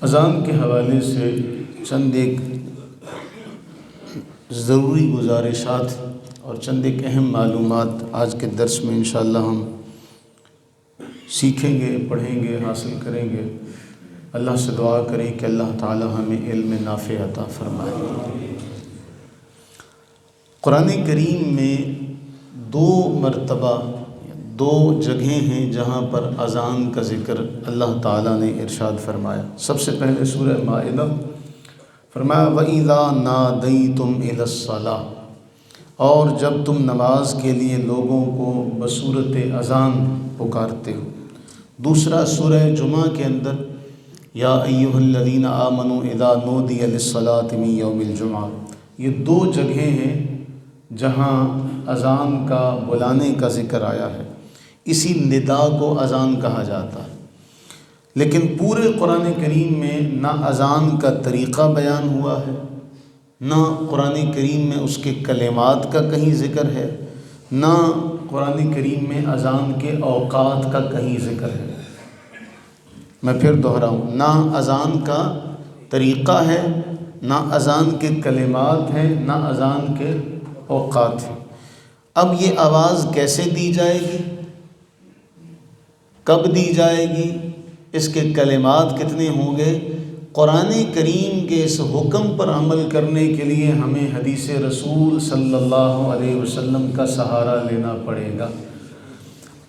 اذان کے حوالے سے چند ایک ضروری گزارشات اور چند ایک اہم معلومات آج کے درس میں انشاءاللہ ہم سیکھیں گے، پڑھیں گے، حاصل کریں گے۔ اللہ سے دعا کریں کہ اللہ تعالی ہمیں علم نافع عطا فرمائے۔ قرآن کریم میں دو مرتبہ دو جگہیں ہیں جہاں پر اذان کا ذکر اللہ تعالیٰ نے ارشاد فرمایا۔ سب سے پہلے سورہ مائدہ فرمایا وَإِذَا نَادَيْتُمْ إِلَى الصَّلَاةِ، اور جب تم نماز کے لیے لوگوں کو بصورت اذان پکارتے ہو۔ دوسرا سورہ جمعہ کے اندر یا ایھا الذین آمنوا اذا نودی للصلاة من یوم الجمعہ، یہ دو جگہیں ہیں جہاں اذان کا بلانے کا ذکر آیا ہے۔ اسی ندا کو اذان کہا جاتا ہے، لیکن پورے قرآن کریم میں نہ اذان کا طریقہ بیان ہوا ہے، نہ قرآن کریم میں اس کے کلمات کا کہیں ذکر ہے، نہ قرآن کریم میں اذان کے اوقات کا کہیں ذکر ہے۔ میں پھر دہراؤں، نہ اذان کا طریقہ ہے، نہ اذان کے کلمات ہیں، نہ اذان کے اوقات ہیں۔ اب یہ آواز کیسے دی جائے گی، کب دی جائے گی، اس کے کلمات کتنے ہوں گے، قرآن کریم کے اس حکم پر عمل کرنے کے لیے ہمیں حدیث رسول صلی اللہ علیہ وسلم کا سہارا لینا پڑے گا۔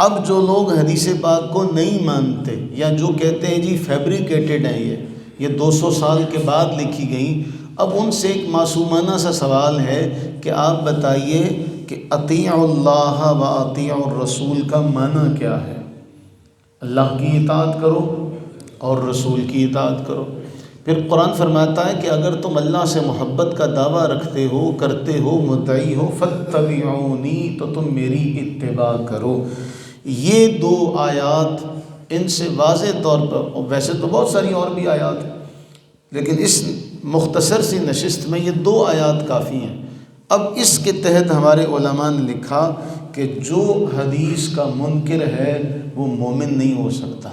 اب جو لوگ حدیث پاک کو نہیں مانتے یا جو کہتے ہیں جی فیبریکیٹڈ ہیں یہ 200 سال کے بعد لکھی گئیں، اب ان سے ایک معصومانہ سا سوال ہے کہ آپ بتائیے کہ اطیعوا اللہ و اطیعوا الرسول کا معنی کیا ہے؟ اللہ کی اطاعت کرو اور رسول کی اطاعت کرو۔ پھر قرآن فرماتا ہے کہ اگر تم اللہ سے محبت کا دعویٰ رکھتے ہو، کرتے ہو، مدعی ہو فاتبعونی، تو تم میری اتباع کرو۔ یہ دو آیات ان سے واضح طور پر، ویسے تو بہت ساری اور بھی آیات ہیں لیکن اس مختصر سی نشست میں یہ دو آیات کافی ہیں۔ اب اس کے تحت ہمارے علماء نے لکھا کہ جو حدیث کا منکر ہے وہ مومن نہیں ہو سکتا،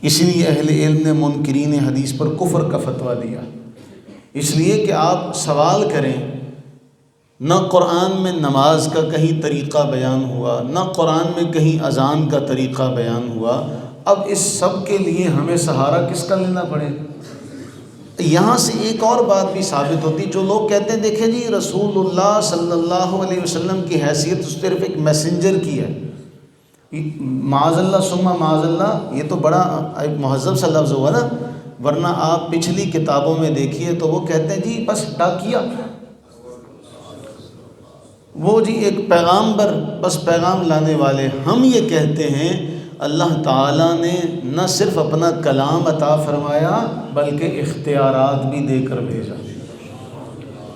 اس لیے اہل علم نے منکرین حدیث پر کفر کا فتویٰ دیا۔ اس لیے کہ آپ سوال کریں، نہ قرآن میں نماز کا کہیں طریقہ بیان ہوا، نہ قرآن میں کہیں اذان کا طریقہ بیان ہوا، اب اس سب کے لیے ہمیں سہارا کس کا لینا پڑے گا؟ یہاں سے ایک اور بات بھی ثابت ہوتی، جو لوگ کہتے ہیں دیکھیں جی رسول اللہ صلی اللہ علیہ وسلم کی حیثیت صرف ایک میسنجر کی ہے، معاذ اللہ ثم معاذ اللہ، یہ تو بڑا ایک مہذب سا لفظ ہوا نا، ورنہ آپ پچھلی کتابوں میں دیکھیے تو وہ کہتے ہیں جی بس ڈاکیا، وہ جی ایک پیغامبر، بس پیغام لانے والے۔ ہم یہ کہتے ہیں اللہ تعالیٰ نے نہ صرف اپنا کلام عطا فرمایا بلکہ اختیارات بھی دے کر بھیجا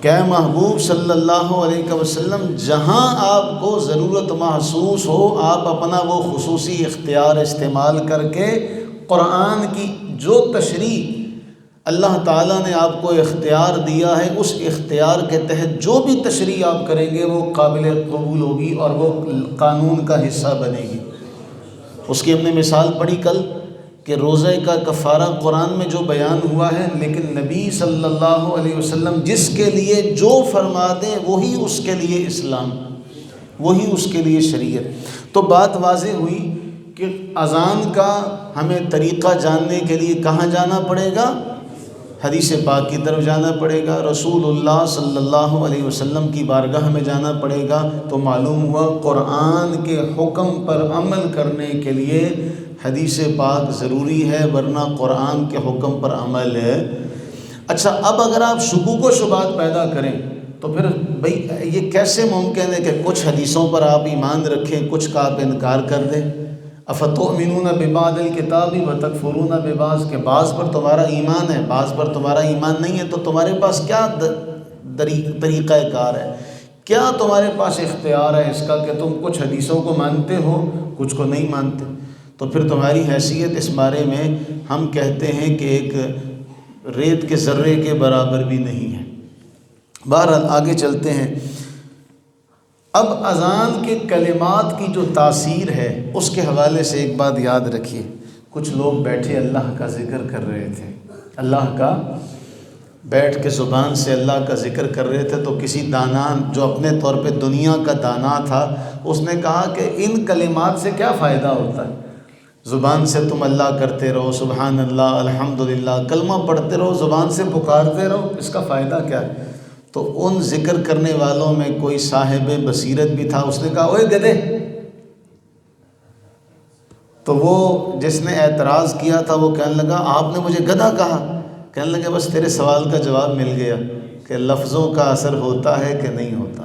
کہ اے محبوب صلی اللہ علیہ وسلم، جہاں آپ کو ضرورت محسوس ہو آپ اپنا وہ خصوصی اختیار استعمال کر کے قرآن کی جو تشریح اللہ تعالیٰ نے آپ کو اختیار دیا ہے، اس اختیار کے تحت جو بھی تشریح آپ کریں گے وہ قابل قبول ہوگی اور وہ قانون کا حصہ بنے گی۔ اس کی ہم نے مثال پڑھی کل کہ روزہ کا کفارہ قرآن میں جو بیان ہوا ہے، لیکن نبی صلی اللہ علیہ وسلم جس کے لیے جو فرما دیں وہی اس کے لیے اسلام، وہی اس کے لیے شریعت۔ تو بات واضح ہوئی کہ اذان کا ہمیں طریقہ جاننے کے لیے کہاں جانا پڑے گا؟ حدیث پاک کی طرف جانا پڑے گا، رسول اللہ صلی اللہ علیہ وسلم کی بارگاہ میں جانا پڑے گا۔ تو معلوم ہوا قرآن کے حکم پر عمل کرنے کے لیے حدیث پاک ضروری ہے، ورنہ قرآن کے حکم پر عمل ہے۔ اچھا، اب اگر آپ شکوک و شبہات پیدا کریں تو پھر بھئی یہ کیسے ممکن ہے کہ کچھ حدیثوں پر آپ ایمان رکھیں، کچھ کا آپ انکار کر دیں؟ افتؤمنون ببعض الکتاب وتکفرون ببعض، کہ بعض پر تمہارا ایمان ہے بعض پر تمہارا ایمان نہیں ہے، تو تمہارے پاس کیا طریقہ کار ہے، کیا تمہارے پاس اختیار ہے اس کا کہ تم کچھ حدیثوں کو مانتے ہو کچھ کو نہیں مانتے؟ تو پھر تمہاری حیثیت اس بارے میں ہم کہتے ہیں کہ ایک ریت کے ذرے کے برابر بھی نہیں ہے۔ بہرحال آگے چلتے ہیں۔ اب اذان کے کلمات کی جو تاثیر ہے اس کے حوالے سے ایک بات یاد رکھیے، کچھ لوگ بیٹھے اللہ کا ذکر کر رہے تھے، اللہ کا بیٹھ کے زبان سے اللہ کا ذکر کر رہے تھے، تو کسی دانا جو اپنے طور پہ دنیا کا دانا تھا، اس نے کہا کہ ان کلمات سے کیا فائدہ ہوتا ہے؟ زبان سے تم اللہ کرتے رہو، سبحان اللہ، الحمدللہ، کلمہ پڑھتے رہو، زبان سے پکارتے رہو، اس کا فائدہ کیا ہے؟ تو ان ذکر کرنے والوں میں کوئی صاحب بصیرت بھی تھا، اس نے کہا اوے گدھے. تو وہ جس نے اعتراض کیا تھا وہ کہنے لگا آپ نے مجھے گدھا کہا. کہنے لگے بس تیرے سوال کا جواب مل گیا کہ لفظوں کا اثر ہوتا ہے کہ نہیں ہوتا.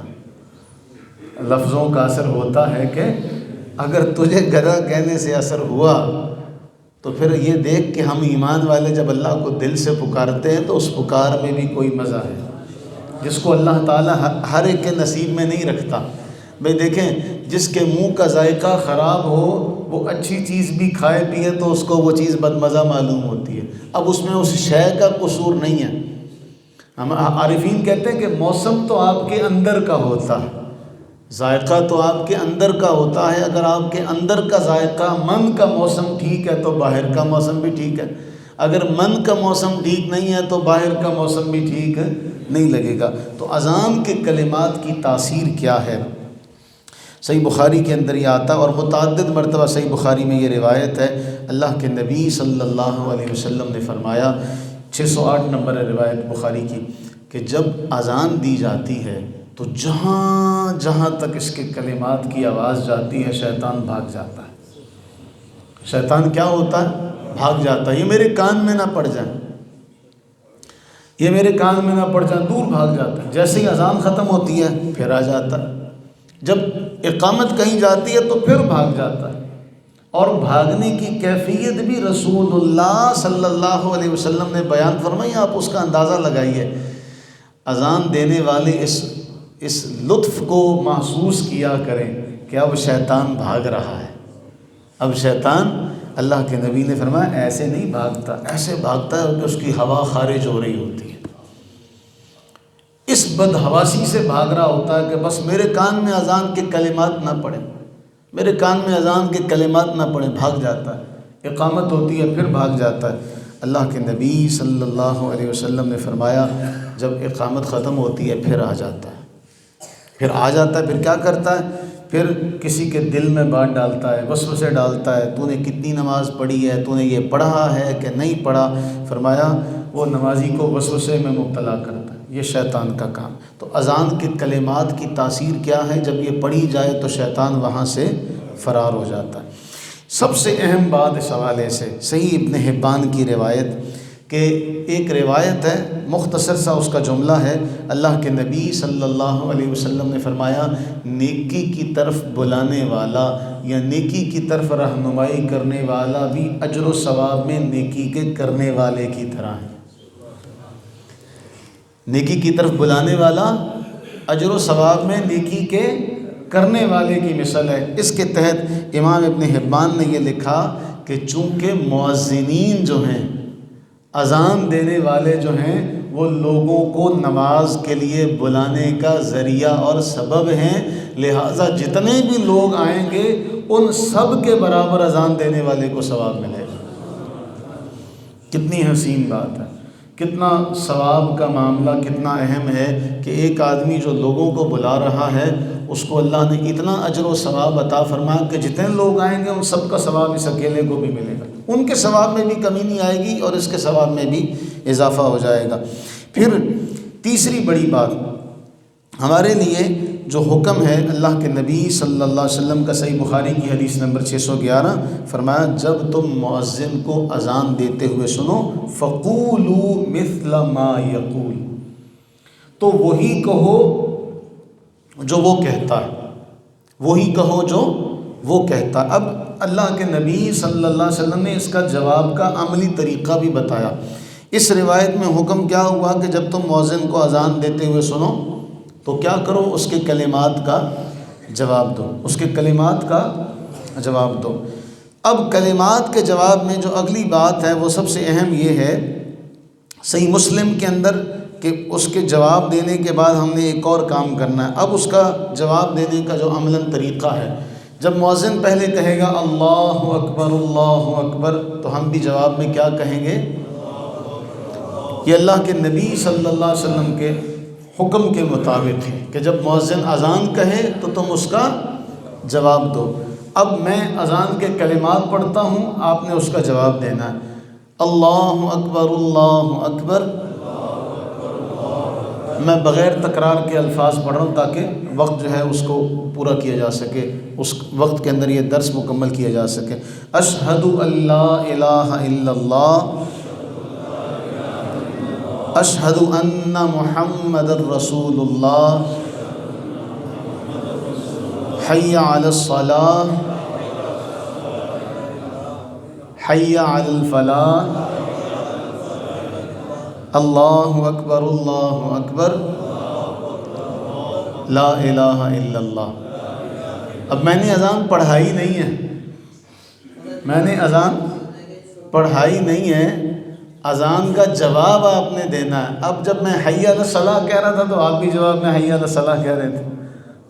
لفظوں کا اثر ہوتا ہے کہ اگر تجھے گدھا کہنے سے اثر ہوا تو پھر یہ دیکھ کہ ہم ایمان والے جب اللہ کو دل سے پکارتے ہیں تو اس پکار میں بھی کوئی مزہ ہے، جس کو اللہ تعالیٰ ہر ایک کے نصیب میں نہیں رکھتا. بھئی دیکھیں، جس کے منہ کا ذائقہ خراب ہو وہ اچھی چیز بھی کھائے پیے تو اس کو وہ چیز بدمزہ معلوم ہوتی ہے. اب اس میں اس شے کا قصور نہیں ہے. ہم عارفین کہتے ہیں کہ موسم تو آپ کے اندر کا ہوتا ہے، ذائقہ تو آپ کے اندر کا ہوتا ہے. اگر آپ کے اندر کا ذائقہ، من کا موسم ٹھیک ہے تو باہر کا موسم بھی ٹھیک ہے. اگر من کا موسم ٹھیک نہیں ہے تو باہر کا موسم بھی ٹھیک نہیں لگے گا. تو اذان کے کلمات کی تاثیر کیا ہے؟ صحیح بخاری کے اندر یہ آتا، اور متعدد مرتبہ صحیح بخاری میں یہ روایت ہے. اللہ کے نبی صلی اللہ علیہ وسلم نے فرمایا، 608 نمبر ہے روایت بخاری کی، کہ جب اذان دی جاتی ہے تو جہاں جہاں تک اس کے کلمات کی آواز جاتی ہے شیطان بھاگ جاتا ہے. شیطان کیا ہوتا ہے؟ بھاگ جاتا ہے. یہ میرے کان میں نہ پڑ جائیں، یہ میرے کان میں نہ پڑ جائیں، دور بھاگ جاتا ہے. جیسے ہی اذان ختم ہوتی ہے پھر آ جاتا ہے، جب اقامت کہیں جاتی ہے تو پھر بھاگ جاتا ہے. اور بھاگنے کی کیفیت بھی رسول اللہ صلی اللہ علیہ وسلم نے بیان فرمائی. آپ اس کا اندازہ لگائیے. اذان دینے والے اس لطف کو محسوس کیا کریں کہ اب شیطان بھاگ رہا ہے. اب شیطان، اللہ کے نبی نے فرمایا ایسے نہیں بھاگتا، ایسے بھاگتا ہے کہ اس کی ہوا خارج ہو رہی ہوتی ہے. اس بدحواسی سے بھاگ رہا ہوتا ہے کہ بس میرے کان میں اذان کے کلمات نہ پڑیں، میرے کان میں اذان کے کلمات نہ پڑیں. بھاگ جاتا ہے. اقامت ہوتی ہے پھر بھاگ جاتا ہے. اللہ کے نبی صلی اللہ علیہ وسلم نے فرمایا جب اقامت ختم ہوتی ہے پھر آ جاتا ہے. پھر آ جاتا ہے، پھر کیا کرتا ہے؟ پھر کسی کے دل میں بات ڈالتا ہے، وسوسے ڈالتا ہے. تو نے کتنی نماز پڑھی ہے، تو نے یہ پڑھا ہے کہ نہیں پڑھا؟ فرمایا وہ نمازی کو وسوسے میں مبتلا کرتا ہے. یہ شیطان کا کام. تو اذان کے کلمات کی تاثیر کیا ہے؟ جب یہ پڑھی جائے تو شیطان وہاں سے فرار ہو جاتا ہے. سب سے اہم بات اس حوالے سے صحیح ابن حبان کی روایت، کہ ایک روایت ہے، مختصر سا اس کا جملہ ہے. اللہ کے نبی صلی اللہ علیہ وسلم نے فرمایا نیکی کی طرف بلانے والا یا نیکی کی طرف رہنمائی کرنے والا بھی اجر و ثواب میں نیکی کے کرنے والے کی طرح ہے. نیکی کی طرف بلانے والا اجر و ثواب میں نیکی کے کرنے والے کی مثال ہے. اس کے تحت امام ابن حبان نے یہ لکھا کہ چونکہ مؤذنین جو ہیں، اذان دینے والے جو ہیں، وہ لوگوں کو نماز کے لیے بلانے کا ذریعہ اور سبب ہیں، لہٰذا جتنے بھی لوگ آئیں گے ان سب کے برابر اذان دینے والے کو ثواب ملے گا. کتنی حسین بات ہے، کتنا ثواب کا معاملہ کتنا اہم ہے کہ ایک آدمی جو لوگوں کو بلا رہا ہے اس کو اللہ نے اتنا اجر و ثواب عطا فرمایا کہ جتنے لوگ آئیں گے ان سب کا ثواب اس اکیلے کو بھی ملے گا. ان کے ثواب میں بھی کمی نہیں آئے گی اور اس کے ثواب میں بھی اضافہ ہو جائے گا. پھر تیسری بڑی بات ہمارے لیے جو حکم ہے، اللہ کے نبی صلی اللہ علیہ وسلم کا صحیح بخاری کی حدیث نمبر 611 فرمایا جب تم مؤذن کو اذان دیتے ہوئے سنو فقولوا مثل ما یقول، تو وہی کہو جو وہ کہتا ہے، وہی کہو جو وہ کہتا ہے. اب اللہ کے نبی صلی اللہ علیہ وسلم نے اس کا جواب کا عملی طریقہ بھی بتایا. اس روایت میں حکم کیا ہوا کہ جب تم مؤذن کو اذان دیتے ہوئے سنو تو کیا کرو؟ اس کے کلمات کا جواب دو، اس کے کلمات کا جواب دو. اب کلمات کے جواب میں جو اگلی بات ہے وہ سب سے اہم یہ ہے، صحیح مسلم کے اندر، کہ اس کے جواب دینے کے بعد ہم نے ایک اور کام کرنا ہے. اب اس کا جواب دینے کا جو عملاً طریقہ ہے جب مؤذن پہلے کہے گا اللہ اکبر تو ہم بھی جواب میں کیا کہیں گے؟ یہ اللہ کے نبی صلی اللہ علیہ وسلم کے حکم کے مطابق ہے کہ جب مؤذن اذان کہے تو تم اس کا جواب دو۔ اب میں اذان کے کلمات پڑھتا ہوں، آپ نے اس کا جواب دینا ہے۔ اللہ اکبر، میں بغیر تکرار کے الفاظ پڑھ رہا ہوں تاکہ وقت جو ہے اس کو پورا کیا جا سکے، اس وقت کے اندر یہ درس مکمل کیا جا سکے۔ اشہد ان لا الہ الا اللہ، اشہد ان محمد الرسول اللہ، حی علی الصلاۃ، حی علی الفلاح، اللہ اکبر لا الہ الا اللہ۔ اب میں نے اذان پڑھائی نہیں ہے، اذان کا جواب آپ نے دینا ہے۔ اب جب میں حی علی الصلاۃ کہہ رہا تھا تو آپ بھی جواب میں حی علی الصلاۃ کہہ رہے تھے،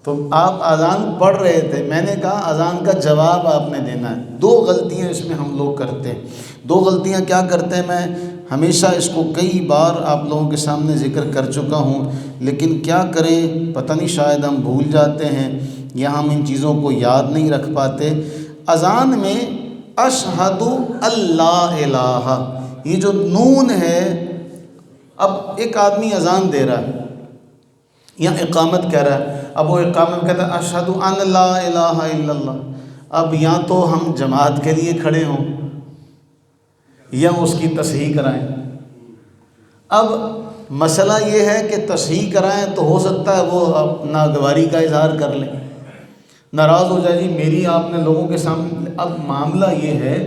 تو آپ اذان پڑھ رہے تھے، میں نے کہا اذان کا جواب آپ نے دینا ہے۔ دو غلطیاں اس میں ہم لوگ کرتے ہیں۔ دو غلطیاں کیا کرتے ہیں؟ میں ہمیشہ اس کو کئی بار آپ لوگوں کے سامنے ذکر کر چکا ہوں، لیکن کیا کریں پتہ نہیں، شاید ہم بھول جاتے ہیں یا ہم ان چیزوں کو یاد نہیں رکھ پاتے۔ اذان میں اشہد اللہ الہ، یہ جو نون ہے، اب ایک آدمی اذان دے رہا ہے یا اقامت کہہ رہا ہے، اب وہ اقامت کہتا ہے اشہد ان لا الہ الا اللہ۔ اب یا تو ہم جماعت کے لیے کھڑے ہوں یا اس کی تصحیح کرائیں۔ اب مسئلہ یہ ہے کہ تصحیح کرائیں تو ہو سکتا ہے وہ ناگواری کا اظہار کر لیں، ناراض ہو جائے، جی میری آپ نے لوگوں کے سامنے۔ اب معاملہ یہ ہے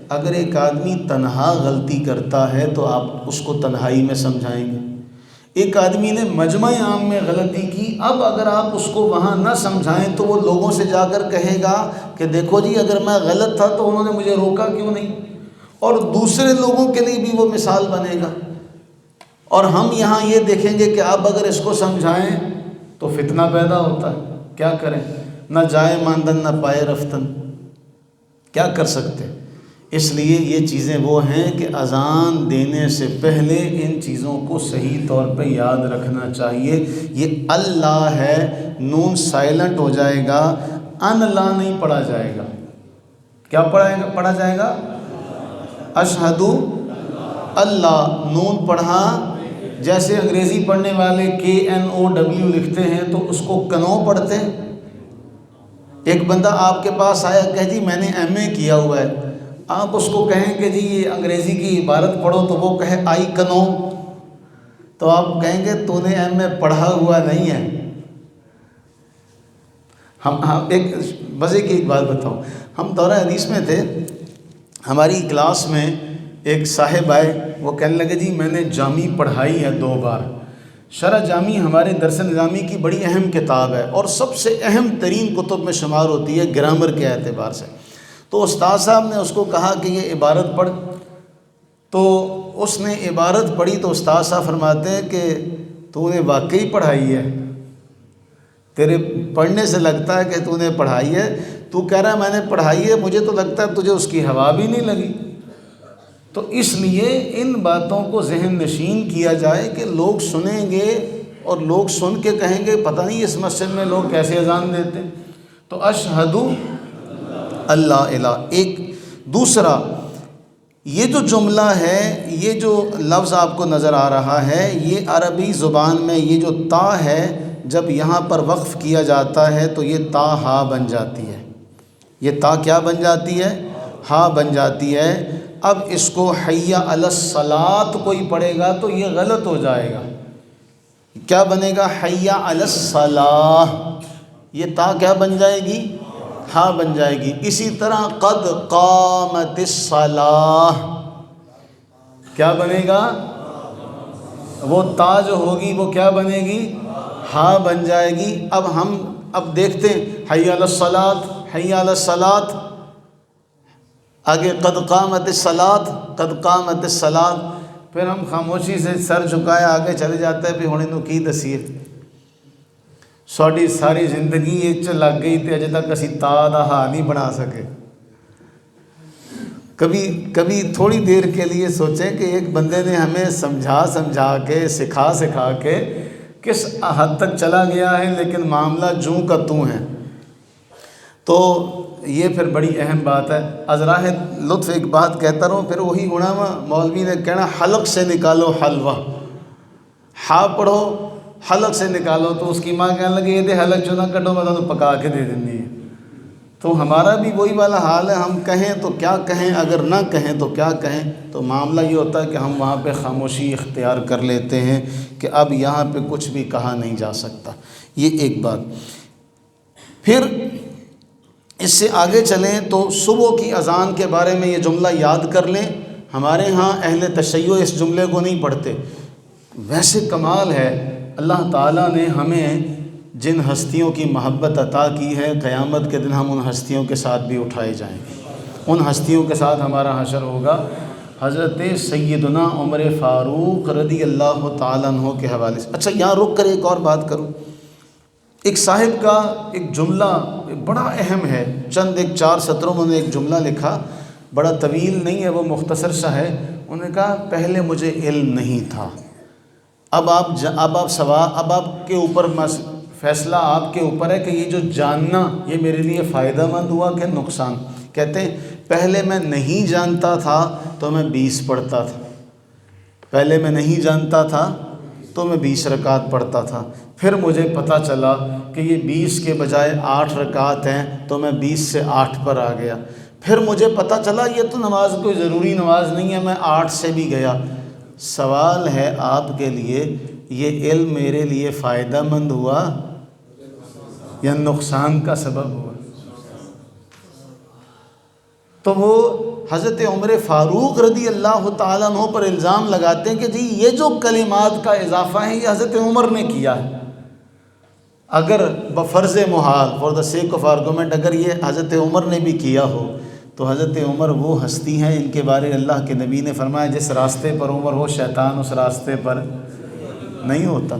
اگر ایک آدمی تنہا غلطی کرتا ہے تو آپ اس کو تنہائی میں سمجھائیں گے۔ ایک آدمی نے مجمع عام میں غلطی کی، اب اگر آپ اس کو وہاں نہ سمجھائیں تو وہ لوگوں سے جا کر کہے گا کہ دیکھو جی اگر میں غلط تھا تو انہوں نے مجھے روکا کیوں نہیں، اور دوسرے لوگوں کے لیے بھی وہ مثال بنے گا۔ اور ہم یہاں یہ دیکھیں گے کہ اب اگر اس کو سمجھائیں تو فتنہ پیدا ہوتا ہے، کیا کریں؟ نہ جائے ماندن نہ پائے رفتن، کیا کر سکتے؟ اس لیے یہ چیزیں وہ ہیں کہ اذان دینے سے پہلے ان چیزوں کو صحیح طور پہ یاد رکھنا چاہیے۔ یہ اللہ ہے، نون سائلنٹ ہو جائے گا، ان لا نہیں پڑھا جائے گا۔ کیا پڑھا جائے گا؟ اشہد اللہ، نون پڑھا، جیسے انگریزی پڑھنے والے KNOW لکھتے ہیں تو اس کو کنو پڑھتے ہیں۔ ایک بندہ آپ کے پاس آیا کہ جی میں نے MA کیا ہوا ہے، آپ اس کو کہیں کہ جی یہ انگریزی کی عبارت پڑھو تو وہ کہے آئی کنو، تو آپ کہیں گے تو نے MA پڑھا ہوا نہیں ہے۔ ہم ایک مزے کی ایک بات بتاؤں، ہم دورہ حدیث میں تھے، ہماری کلاس میں ایک صاحب آئے، وہ کہنے لگے جی میں نے جامی پڑھائی ہے 2 بار۔ شرح جامی ہمارے درس نظامی کی بڑی اہم کتاب ہے اور سب سے اہم ترین کتب میں شمار ہوتی ہے گرامر کے اعتبار سے۔ تو استاد صاحب نے اس کو کہا کہ یہ عبارت پڑھ، تو اس نے عبارت پڑھی تو استاد صاحب فرماتے ہیں کہ تو نے واقعی پڑھائی ہے، تیرے پڑھنے سے لگتا ہے کہ تو نے پڑھائی ہے، تو کہہ رہا ہے میں نے پڑھائی ہے، مجھے تو لگتا ہے تجھے اس کی ہوا بھی نہیں لگی۔ تو اس لیے ان باتوں کو ذہن نشین کیا جائے کہ لوگ سنیں گے اور لوگ سن کے کہیں گے پتہ نہیں اس مسجد میں لوگ کیسے اذان دیتے ہیں۔ تو اشہد اللہ الہ ایک۔ دوسرا، یہ جو جملہ ہے، یہ جو لفظ آپ کو نظر آ رہا ہے، یہ عربی زبان میں یہ جو تا ہے، جب یہاں پر وقف کیا جاتا ہے تو یہ تا ہا بن جاتی ہے۔ یہ تا کیا بن جاتی ہے؟ ہا بن جاتی ہے۔ اب اس کو حی علی الصلاۃ کوئی پڑھے گا تو یہ غلط ہو جائے گا۔ کیا بنے گا؟ حی علی الصلاۃ، یہ تا کیا بن جائے گی؟ ہا بن جائے گی۔ اسی طرح قد قامت الصلاۃ، کیا بنے گا؟ وہ تا جو ہوگی وہ کیا بنے گی؟ ہا بن جائے گی۔ اب دیکھتے ہیں حی علی الصلاۃ، حی علی الصلاۃ، آگے قد قامت الصلاۃ، قد قامت الصلاۃ، پھر ہم خاموشی سے سر جھکائے آگے چلے جاتے ہیں، پھر ہونے نو کی دسیے۔ ਸਾਡੀ ਸਾਰੀ ਜ਼ਿੰਦਗੀ ਇਹ 'ਚ ਲੱਗ ਗਈ ਤੇ ਅਜੇ ਤੱਕ ਅਸੀਂ ਤਾ ਦਾ ਹਾ نہیں بنا سکے۔ کبھی تھوڑی دیر کے لیے سوچیں کہ ایک بندے نے ہمیں سمجھا کے سکھا کے کس حد تک چلا گیا ہے، لیکن معاملہ جوں کا توں ہے۔ تو یہ پھر بڑی اہم بات ہے۔ ازراہ لطف ایک بات کہتا رہوں، پھر وہی علماء مولوی نے کہنا حلق سے نکالو حلوہ، ہا پڑھو حلق سے نکالو، تو اس کی ماں کہنے لگی یہ دے حلق جو نہ کٹو میں تو پکا کے دے دینی ہے۔ تو ہمارا بھی وہی والا حال ہے، ہم کہیں تو کیا کہیں، اگر نہ کہیں تو کیا کہیں۔ تو معاملہ یہ ہوتا ہے کہ ہم وہاں پہ خاموشی اختیار کر لیتے ہیں کہ اب یہاں پہ کچھ بھی کہا نہیں جا سکتا۔ یہ ایک بات۔ پھر اس سے آگے چلیں تو صبح کی اذان کے بارے میں یہ جملہ یاد کر لیں۔ ہمارے ہاں اہل تشیع اس جملے کو نہیں پڑھتے۔ ویسے کمال ہے، اللہ تعالیٰ نے ہمیں جن ہستیوں کی محبت عطا کی ہے، قیامت کے دن ہم ان ہستیوں کے ساتھ بھی اٹھائے جائیں گے، ان ہستیوں کے ساتھ ہمارا حشر ہوگا۔ حضرت سیدنا عمر فاروق رضی اللہ تعالیٰ عنہ کے حوالے سے۔ اچھا یہاں رک کر ایک اور بات کروں۔ ایک صاحب کا ایک جملہ بڑا اہم ہے، چند ایک 4 سطروں میں انہوں نے ایک جملہ لکھا، بڑا طویل نہیں ہے، وہ مختصر سا ہے۔ انہوں نے کہا پہلے مجھے علم نہیں تھا، اب آپ کے اوپر فیصلہ آپ کے اوپر ہے کہ یہ جو جاننا یہ میرے لیے فائدہ مند ہوا کہ نقصان۔ کہتے ہیں پہلے میں نہیں جانتا تھا تو میں 20 پڑھتا تھا، پہلے میں نہیں جانتا تھا تو میں 20 رکعت پڑھتا تھا، پھر مجھے پتہ چلا کہ یہ 20 کے بجائے 8 رکعت ہیں تو میں 20 سے 8 پر آ گیا، پھر مجھے پتہ چلا یہ تو نماز کوئی ضروری نماز نہیں ہے، میں 8 سے بھی گیا۔ سوال ہے آپ کے لیے، یہ علم میرے لیے فائدہ مند ہوا یا نقصان کا سبب ہوا؟ تو وہ حضرت عمر فاروق رضی اللہ تعالیٰ عنہ پر الزام لگاتے ہیں کہ جی یہ جو کلمات کا اضافہ ہے یہ حضرت عمر نے کیا ہے۔ اگر بفرض محال، for the sake of argument, اگر یہ حضرت عمر نے بھی کیا ہو تو حضرت عمر وہ ہستی ہیں ان کے بارے اللہ کے نبی نے فرمایا جس راستے پر عمر ہو شیطان اس راستے پر نہیں ہوتا،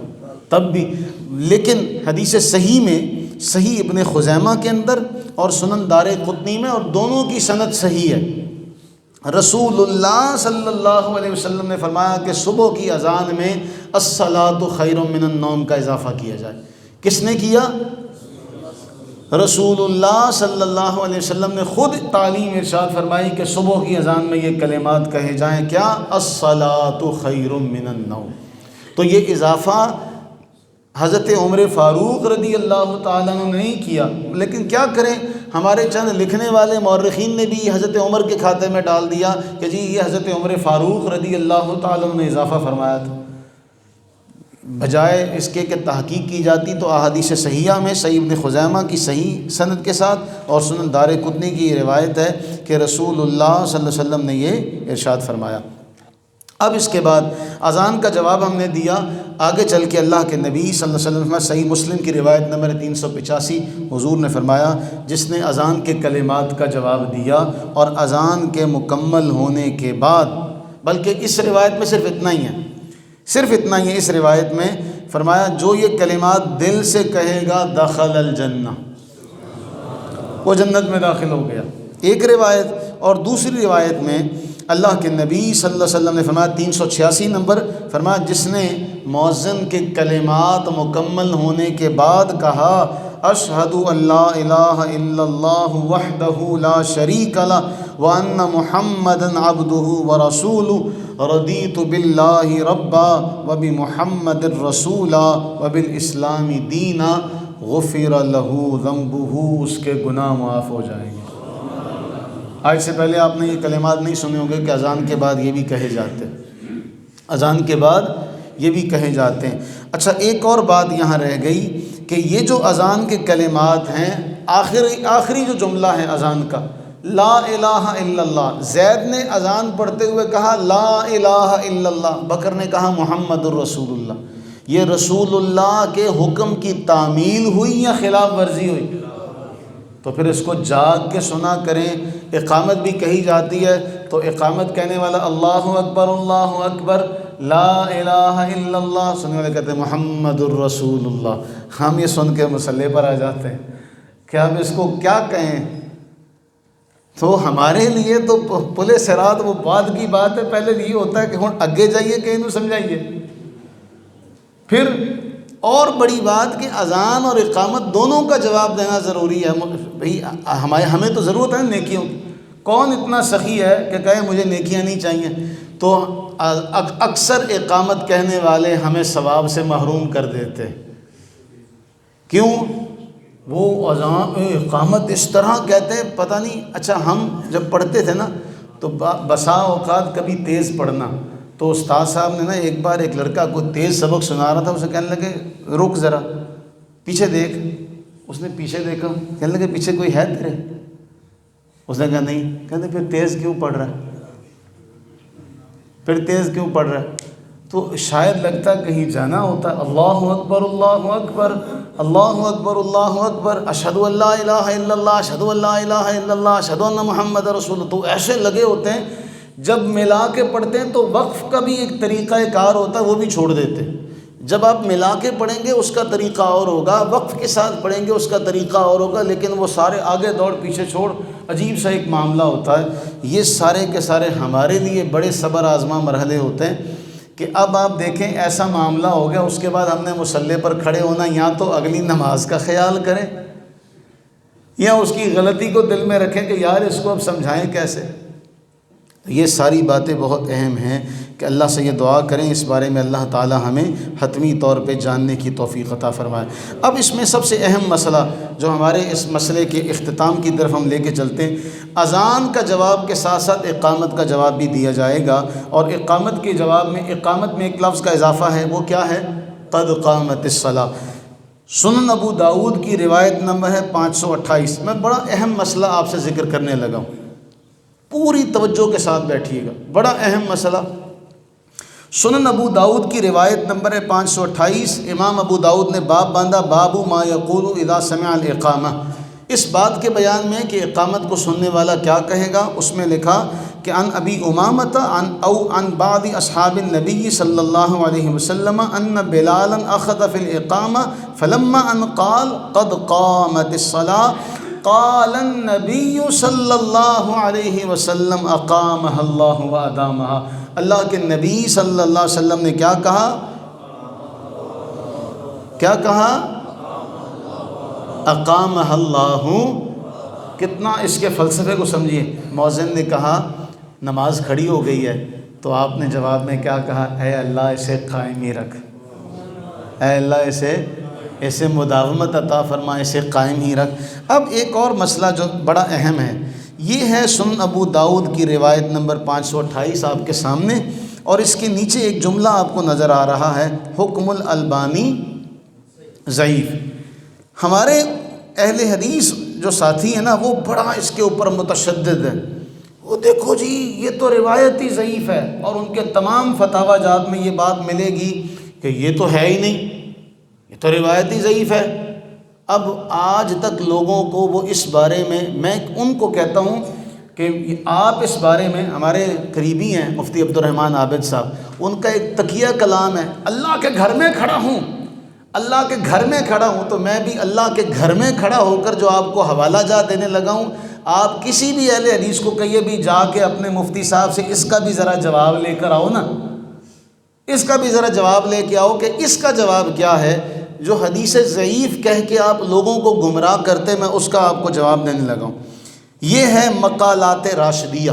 تب بھی۔ لیکن حدیث صحیح میں، صحیح ابن خزیمہ کے اندر اور سنن دارقطنی میں، اور دونوں کی سند صحیح ہے، رسول اللہ صلی اللہ علیہ وسلم نے فرمایا کہ صبح کی اذان میں الصلاۃ خیر من النوم کا اضافہ کیا جائے۔ کس نے کیا؟ رسول اللہ صلی اللہ علیہ وسلم نے خود تعلیم ارشاد فرمائی کہ صبح کی اذان میں یہ کلمات کہے جائیں، کیا؟ الصلاۃ خیر من النوم۔ تو یہ اضافہ حضرت عمر فاروق رضی اللہ تعالیٰ عنہ نے نہیں کیا، لیکن کیا کریں، ہمارے چند لکھنے والے مورخین نے بھی حضرت عمر کے کھاتے میں ڈال دیا کہ جی یہ حضرت عمر فاروق رضی اللہ تعالیٰ عنہ نے اضافہ فرمایا تھا، بجائے اس کے کہ تحقیق کی جاتی تو احادیث صحیحہ میں صحیح ابن خزیمہ کی صحیح سند کے ساتھ اور سنن دارقطنی کی یہ روایت ہے کہ رسول اللہ صلی اللہ علیہ وسلم نے یہ ارشاد فرمایا۔ اب اس کے بعد اذان کا جواب ہم نے دیا، آگے چل کے اللہ کے نبی صلی اللہ علیہ وسلم، صحیح مسلم کی روایت نمبر 385، حضور نے فرمایا جس نے اذان کے کلمات کا جواب دیا اور اذان کے مکمل ہونے کے بعد، بلکہ اس روایت میں صرف اتنا ہی ہے، صرف اتنا ہی ہے اس روایت میں، فرمایا جو یہ کلمات دل سے کہے گا دخل الجنہ، وہ جنت میں داخل ہو گیا، ایک روایت۔ اور دوسری روایت میں اللہ کے نبی صلی اللہ علیہ وسلم نے فرمایا 386 نمبر، فرمایا جس نے مؤذن کے کلمات مکمل ہونے کے بعد کہا اشہد ان لا الہ الا اللہ وحدہ لا شریک لہ وان محمدا عبدہ ورسولہ رضیت باللہ ربا وبمحمد رسولا وبالاسلام دینا غفر لہ ذنبہ، اس کے گناہ معاف ہو جائیں گے۔ آج سے پہلے آپ نے یہ کلمات نہیں سنے ہوں گے کہ اذان کے بعد یہ بھی کہے جاتے ہیں، اذان کے بعد یہ بھی کہے جاتے ہیں۔ اچھا ایک اور بات یہاں رہ گئی کہ یہ جو اذان کے کلمات ہیں، آخری جو جملہ ہے اذان کا، لا الہ الا اللہ، زید نے اذان پڑھتے ہوئے کہا لا الہ الا اللہ، بکر نے کہا محمد الرسول اللہ، یہ رسول اللہ کے حکم کی تعمیل ہوئی یا خلاف ورزی ہوئی؟ تو پھر اس کو جاگ کے سنا کریں۔ اقامت بھی کہی جاتی ہے تو اقامت کہنے والا اللہ اکبر لا الہ الا اللہ، سننے والے کہتے ہیں محمد الرسول اللہ۔ ہم یہ سن کے مصلی پر آ جاتے ہیں کہ ہم اس کو کیا کہیں۔ تو ہمارے لیے تو پل صراط وہ بعد کی بات ہے، پہلے یہ ہوتا ہے کہ ہن اگے جائیے کہ انہوں سمجھائیے۔ پھر اور بڑی بات کہ اذان اور اقامت دونوں کا جواب دینا ضروری ہے۔ بھئی ہمیں تو ضرورت ہے نیکیوں کی، کون اتنا سخی ہے کہ کہے مجھے نیکیاں نہیں چاہیے؟ تو اکثر اقامت کہنے والے ہمیں ثواب سے محروم کر دیتے۔ کیوں؟ وہ اذان اقامت اس طرح کہتے ہیں پتہ نہیں۔ اچھا ہم جب پڑھتے تھے نا تو بسا اوقات کبھی تیز پڑھنا، تو استاد صاحب نے نا ایک بار ایک لڑکا کو تیز سبق سنا رہا تھا، اسے کہنے لگے رک ذرا پیچھے دیکھ۔ اس نے پیچھے دیکھا، کہنے لگے پیچھے کوئی ہے تیرے؟ اس نے کہا نہیں۔ کہتے پھر تیز کیوں پڑھ رہا ہے؟ پھر تیز کیوں پڑھ رہا ہے؟ تو شاید لگتا کہیں جانا ہوتا ہے۔ اللہ اکبر اللہ اکبر اللہ اکبر اللہ اکبر اشہد ان لا الہ الا اللہ اشہد ان لا الہ الا اللہ اشہد ان محمد رسول اللہ، تو ایسے لگے ہوتے ہیں۔ جب ملا کے پڑھتے ہیں تو وقف کا بھی ایک طریقہ کار ہوتا ہے، وہ بھی چھوڑ دیتے ہیں۔ جب آپ ملا کے پڑھیں گے اس کا طریقہ اور ہوگا، وقف کے ساتھ پڑھیں گے اس کا طریقہ اور ہوگا، لیکن وہ سارے آگے دوڑ پیچھے چھوڑ، عجیب سا ایک معاملہ ہوتا ہے۔ یہ سارے کے سارے ہمارے لیے بڑے صبر آزما مرحلے ہوتے ہیں کہ اب آپ دیکھیں ایسا معاملہ ہو گیا، اس کے بعد ہم نے مصلی پر کھڑے ہونا، یا تو اگلی نماز کا خیال کریں یا اس کی غلطی کو دل میں رکھیں کہ یار اس کو اب سمجھائیں کیسے۔ یہ ساری باتیں بہت اہم ہیں کہ اللہ سے یہ دعا کریں اس بارے میں اللہ تعالی ہمیں حتمی طور پہ جاننے کی توفیق عطا فرمائے۔ اب اس میں سب سے اہم مسئلہ جو ہمارے اس مسئلے کے اختتام کی طرف ہم لے کے چلتے ہیں، اذان کا جواب کے ساتھ ساتھ اقامت کا جواب بھی دیا جائے گا، اور اقامت کے جواب میں اقامت میں ایک لفظ کا اضافہ ہے، وہ کیا ہے؟ قد قامت الصلاۃ۔ سنن ابو داؤد کی روایت نمبر ہے 528۔ میں بڑا اہم مسئلہ آپ سے ذکر کرنے لگا ہوں، پوری توجہ کے ساتھ بیٹھیے گا، بڑا اہم مسئلہ۔ سنن ابو داؤد کی روایت نمبر ہے 528۔ امام ابو داؤد نے باب باندھا، باب ما یقول اذا سمع الاقامہ، اس بات کے بیان میں کہ اقامت کو سننے والا کیا کہے گا۔ اس میں لکھا کہ عن ابی امامۃ عن بعض اصحاب النبی صلی اللہ علیہ وسلم ان بلالا اخذ فی الاقامہ فلما ان قال قد قامت الصلاۃ قال النبی صلی اللہ علیہ وسلم اقامہ اللہ و ادامہ۔ اللہ کے نبی صلی اللہ علیہ وسلم نے کیا کہا؟ کیا کہا؟ اقامہ اللہ۔ کتنا اس کے فلسفے کو سمجھیے۔ مؤذن نے کہا نماز کھڑی ہو گئی ہے، تو آپ نے جواب میں کیا کہا؟ اے اللہ اسے قائم ہی رکھ، اے اللہ اسے مداومت عطا فرما، اسے قائم ہی رکھ۔ اب ایک اور مسئلہ جو بڑا اہم ہے، یہ ہے سنن ابو داؤد کی روایت نمبر 528 آپ کے سامنے، اور اس کے نیچے ایک جملہ آپ کو نظر آ رہا ہے، حکم الالبانی ضعیف۔ ہمارے اہل حدیث جو ساتھی ہیں نا، وہ بڑا اس کے اوپر متشدد ہے، وہ دیکھو جی یہ تو روایت ہی ضعیف ہے، اور ان کے تمام فتاوی جات میں یہ بات ملے گی کہ یہ تو ہے ہی نہیں، یہ تو روایت ہی ضعیف ہے۔ اب آج تک لوگوں کو وہ اس بارے میں ان کو کہتا ہوں کہ آپ اس بارے میں، ہمارے قریبی ہیں مفتی عبد الرحمن عابد صاحب، ان کا ایک تقیہ کلام ہے، اللہ کے گھر میں کھڑا ہوں، اللہ کے گھر میں کھڑا ہوں، تو میں بھی اللہ کے گھر میں کھڑا ہو کر جو آپ کو حوالہ جات دینے لگا ہوں، آپ کسی بھی اہل حدیث کو کہیے بھی جا کے اپنے مفتی صاحب سے اس کا بھی ذرا جواب لے کر آؤ نا، اس کا بھی ذرا جواب لے کے آؤ کہ اس کا جواب کیا ہے جو حدیث ضعیف کہہ کے آپ لوگوں کو گمراہ کرتے، میں اس کا آپ کو جواب دینے لگا ہوں۔ یہ ہے مقالات راشدیہ،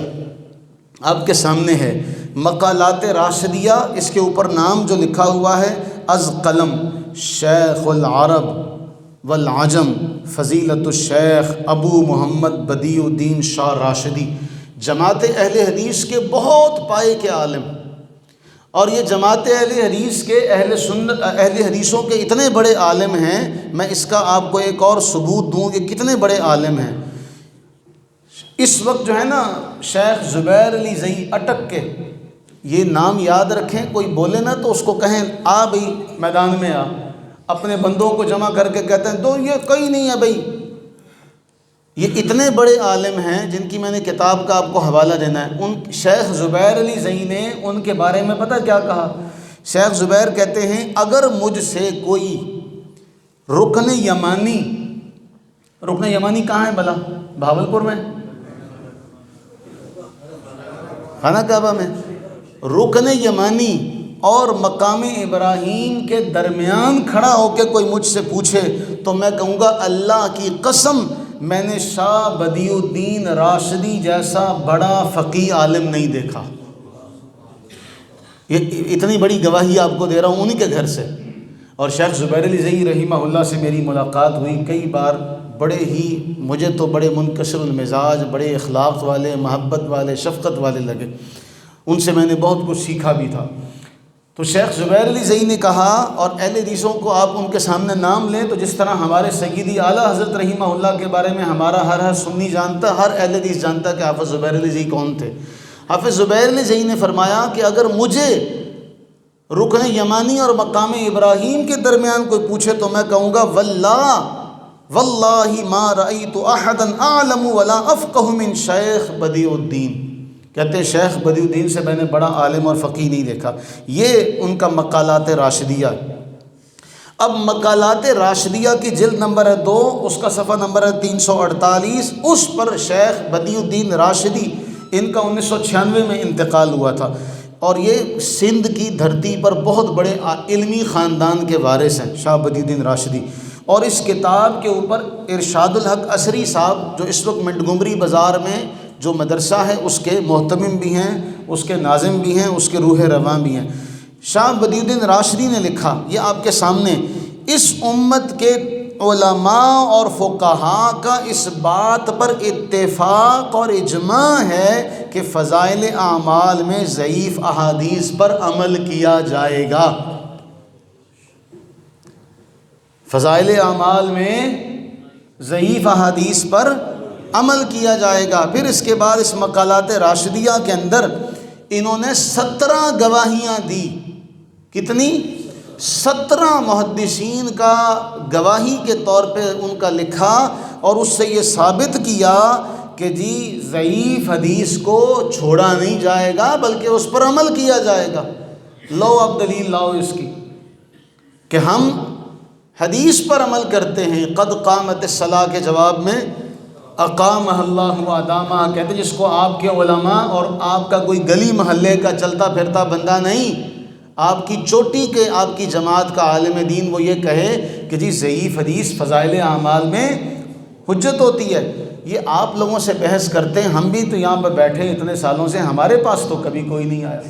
آپ کے سامنے ہے مقالات راشدیہ، اس کے اوپر نام جو لکھا ہوا ہے از قلم شیخ العرب والعجم فضیلت الشیخ ابو محمد بدیع الدین شاہ راشدی، جماعت اہل حدیث کے بہت پائے کے عالم، اور یہ جماعت اہل حدیث کے اہل حدیثوں کے اتنے بڑے عالم ہیں، میں اس کا آپ کو ایک اور ثبوت دوں کہ کتنے بڑے عالم ہیں۔ اس وقت جو ہے نا شیخ زبیر علی زئی اٹک کے، یہ نام یاد رکھیں، کوئی بولے نا تو اس کو کہیں آ بھئی میدان میں آ، اپنے بندوں کو جمع کر کے کہتے ہیں تو یہ کوئی نہیں ہے بھئی، یہ اتنے بڑے عالم ہیں جن کی میں نے کتاب کا آپ کو حوالہ دینا ہے. ان شیخ زبیر علی زئی نے ان کے بارے میں پتہ کیا کہا؟ شیخ زبیر کہتے ہیں اگر مجھ سے کوئی رکن یمانی، رکن یمانی کہاں ہے بھلا؟ بھاولپور میں، خانہ کعبہ میں. رکن یمانی اور مقام ابراہیم کے درمیان کھڑا ہو کے کوئی مجھ سے پوچھے تو میں کہوں گا اللہ کی قسم میں نے شاہ بدیع الدین راشدی جیسا بڑا فقیہ عالم نہیں دیکھا. یہ اتنی بڑی گواہی آپ کو دے رہا ہوں انہی کے گھر سے. اور شیخ زبیر علی زئی رحمہ اللہ سے میری ملاقات ہوئی کئی بار. بڑے ہی مجھے تو بڑے منکسر المزاج، بڑے اخلاق والے، محبت والے، شفقت والے لگے. ان سے میں نے بہت کچھ سیکھا بھی تھا. تو شیخ زبیر علی زئی نے کہا، اور اہل حدیثوں کو آپ ان کے سامنے نام لیں تو جس طرح ہمارے سیدی اعلیٰ حضرت رحمہ اللہ کے بارے میں ہمارا ہر سنی جانتا، ہر اہل حدیث جانتا کہ حافظ زبیر علی زئی کون تھے. حافظ زبیر علی زئی نے فرمایا کہ اگر مجھے رکن یمانی اور مقام ابراہیم کے درمیان کوئی پوچھے تو میں کہوں گا واللہ ما رأیت احدا اعلم ولا افقہ من شیخ بدیع الدین. کہتے ہیں شیخ بدیع الدین سے میں نے بڑا عالم اور فقیہ نہیں دیکھا. یہ ان کا مقالات راشدیہ. اب مقالات راشدیہ کی جلد نمبر ہے 2، اس کا صفحہ نمبر ہے 348. اس پر شیخ بدیع الدین راشدی، ان کا 1996 میں انتقال ہوا تھا، اور یہ سندھ کی دھرتی پر بہت بڑے علمی خاندان کے وارث ہیں شاہ بدیع الدین راشدی. اور اس کتاب کے اوپر ارشاد الحق عصری صاحب جو اس وقت منٹگمری بازار میں جو مدرسہ ہے اس کے محتمم بھی ہیں، اس کے ناظم بھی ہیں، اس کے روح رواں بھی ہیں. شاہ بدیع الدین راشدی نے لکھا، یہ آپ کے سامنے، اس امت کے علماء اور فقہاء کا اس بات پر اتفاق اور اجماع ہے کہ فضائل اعمال میں ضعیف احادیث پر عمل کیا جائے گا. فضائل اعمال میں ضعیف احادیث پر عمل کیا جائے گا. پھر اس کے بعد اس مقالات راشدیہ کے اندر انہوں نے 17 گواہیاں دی. کتنی؟ 17 محدثین کا گواہی کے طور پہ ان کا لکھا، اور اس سے یہ ثابت کیا کہ جی ضعیف حدیث کو چھوڑا نہیں جائے گا بلکہ اس پر عمل کیا جائے گا. لو اب دلیل لاؤ اس کی کہ ہم حدیث پر عمل کرتے ہیں. قد قامت الصلاۃ کے جواب میں اقامہ اللہ و ادامہ کہتے ہیں، جس کو آپ کے علماء اور آپ کا کوئی گلی محلے کا چلتا پھرتا بندہ نہیں، آپ کی چوٹی کے آپ کی جماعت کا عالم دین وہ یہ کہے کہ جی ضعیف حدیث فضائل اعمال میں حجت ہوتی ہے. یہ آپ لوگوں سے بحث کرتے ہیں، ہم بھی تو یہاں پہ بیٹھے اتنے سالوں سے، ہمارے پاس تو کبھی کوئی نہیں آیا.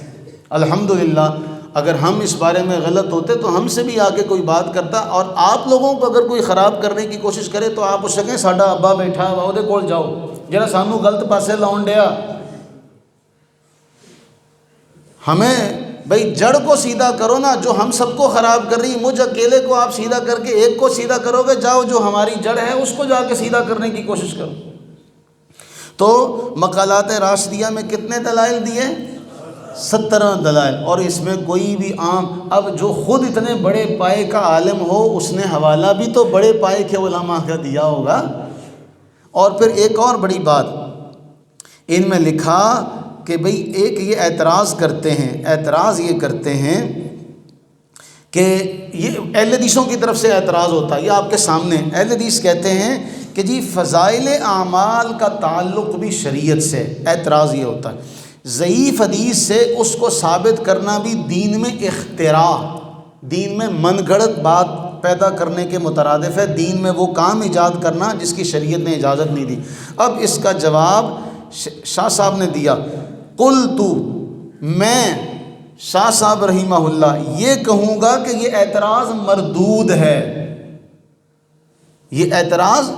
الحمدللہ اگر ہم اس بارے میں غلط ہوتے تو ہم سے بھی آگے کوئی بات کرتا، اور آپ لوگوں کو اگر کوئی خراب کرنے کی کوشش کرے تو آپ اس سے کہیں ساڈا ابا بیٹھا وا دے کول جاؤ جڑا سانو غلط پاسے لاؤن ڈیا. ہمیں بھئی جڑ کو سیدھا کرو نا، جو ہم سب کو خراب کر رہی، مجھ اکیلے کو آپ سیدھا کر کے ایک کو سیدھا کرو گے، جاؤ جو ہماری جڑ ہے اس کو جا کے سیدھا کرنے کی کوشش کرو. تو مقالات راشدیہ میں کتنے دلائل دیے؟ 17 دلائل. اور اس میں کوئی بھی عام، اب جو خود اتنے بڑے پائے کا عالم ہو اس نے حوالہ بھی تو بڑے پائے کے علماء کا دیا ہوگا. اور پھر ایک اور بڑی بات ان میں لکھا کہ بھئی ایک یہ اعتراض کرتے ہیں، اعتراض یہ کرتے ہیں کہ یہ اہل حدیثوں کی طرف سے اعتراض ہوتا ہے. یہ آپ کے سامنے اہل حدیث کہتے ہیں کہ جی فضائل اعمال کا تعلق بھی شریعت سے. اعتراض یہ ہوتا ہے ضعیف حدیث سے اس کو ثابت کرنا بھی دین میں اختراع، دین میں من گھڑت بات پیدا کرنے کے مترادف ہے. دین میں وہ کام ایجاد کرنا جس کی شریعت نے اجازت نہیں دی. اب اس کا جواب شاہ صاحب نے دیا. قلت، میں شاہ صاحب رحمہ اللہ یہ کہوں گا کہ یہ اعتراض مردود ہے. یہ اعتراض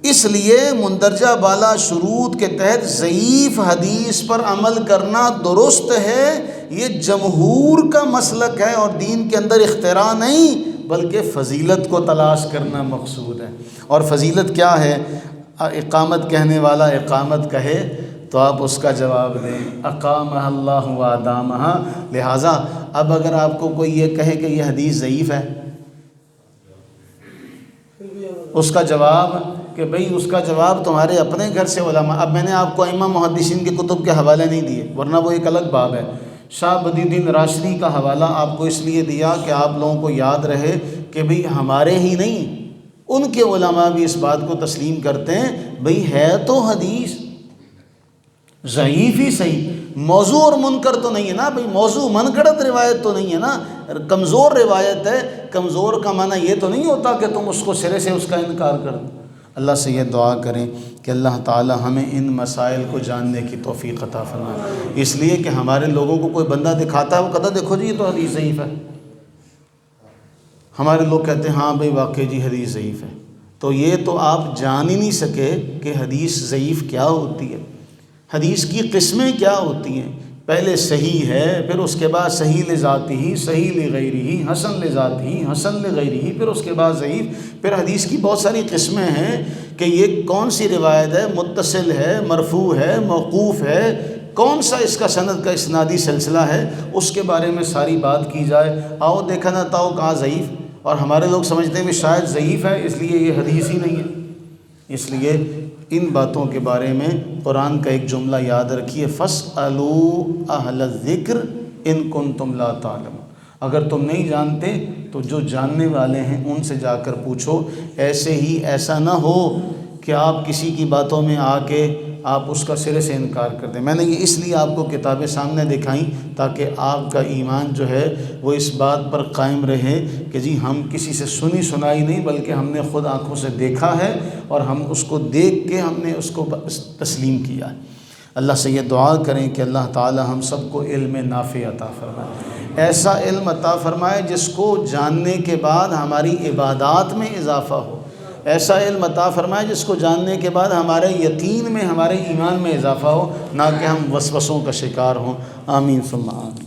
اس لیے مندرجہ بالا شروط کے تحت ضعیف حدیث پر عمل کرنا درست ہے، یہ جمہور کا مسلک ہے اور دین کے اندر اختراع نہیں بلکہ فضیلت کو تلاش کرنا مقصود ہے. اور فضیلت کیا ہے؟ اقامت کہنے والا اقامت کہے تو آپ اس کا جواب دیں اقامہ اللہ و ادامہ. لہٰذا اب اگر آپ کو کوئی یہ کہے کہ یہ حدیث ضعیف ہے، اس کا جواب کہ بھئی اس کا جواب تمہارے اپنے گھر سے علماء. اب میں نے آپ کو ائمہ محدثین کے کتب کے حوالے نہیں دیے ورنہ وہ ایک الگ باب ہے. شاہ بدی الدین راشدی کا حوالہ آپ کو اس لیے دیا کہ آپ لوگوں کو یاد رہے کہ بھئی ہمارے ہی نہیں ان کے علماء بھی اس بات کو تسلیم کرتے ہیں بھئی ہے تو حدیث ضعیف ہی صحیح، موضوع اور منکر تو نہیں ہے نا بھئی، موضوع من گھڑت روایت تو نہیں ہے نا، کمزور روایت ہے. کمزور کا معنی یہ تو نہیں ہوتا کہ تم اس کو سرے سے اس کا انکار کر دو. اللہ سے یہ دعا کریں کہ اللہ تعالی ہمیں ان مسائل کو جاننے کی توفیق عطا فرمائے. اس لیے کہ ہمارے لوگوں کو کوئی بندہ دکھاتا ہے وہ کہتا دیکھو جی یہ تو حدیث ضعیف ہے. ہمارے لوگ کہتے ہیں ہاں بھئی واقعی جی حدیث ضعیف ہے. تو یہ تو آپ جان ہی نہیں سکے کہ حدیث ضعیف کیا ہوتی ہے، حدیث کی قسمیں کیا ہوتی ہیں. پہلے صحیح ہے، پھر اس کے بعد صحیح لذاتہ، صحیح لغیرہ، حسن لذاتہ، حسن لغیرہ، پھر اس کے بعد ضعیف. پھر حدیث کی بہت ساری قسمیں ہیں کہ یہ کون سی روایت ہے، متصل ہے، مرفوع ہے، موقوف ہے، کون سا اس کا سند کا اسنادی سلسلہ ہے، اس کے بارے میں ساری بات کی جائے. آؤ دیکھا نہ تاؤ کہاں ضعیف، اور ہمارے لوگ سمجھتے ہیں کہ شاید ضعیف ہے اس لیے یہ حدیث ہی نہیں ہے. اس لیے ان باتوں کے بارے میں قرآن کا ایک جملہ یاد رکھیے، فَاسْأَلُوا أَهْلَ الذِّكْرِ إِن كُنتُمْ لَا تَعْلَمُونَ. اگر تم نہیں جانتے تو جو جاننے والے ہیں ان سے جا کر پوچھو. ایسے ہی ایسا نہ ہو کہ آپ کسی کی باتوں میں آ کے آپ اس کا سرے سے انکار کر دیں. میں نے یہ اس لیے آپ کو کتابیں سامنے دکھائیں تاکہ آپ کا ایمان جو ہے وہ اس بات پر قائم رہے کہ جی ہم کسی سے سنی سنائی نہیں بلکہ ہم نے خود آنکھوں سے دیکھا ہے اور ہم اس کو دیکھ کے ہم نے اس کو تسلیم کیا ہے. اللہ سے یہ دعا کریں کہ اللہ تعالی ہم سب کو علم نافع عطا فرمائے، ایسا علم عطا فرمائے جس کو جاننے کے بعد ہماری عبادات میں اضافہ ہو، ایسا علم عطا فرمائے جس کو جاننے کے بعد ہمارے یقین میں، ہمارے ایمان میں اضافہ ہو، نہ کہ ہم وسوسوں کا شکار ہوں. آمین ثم آمین.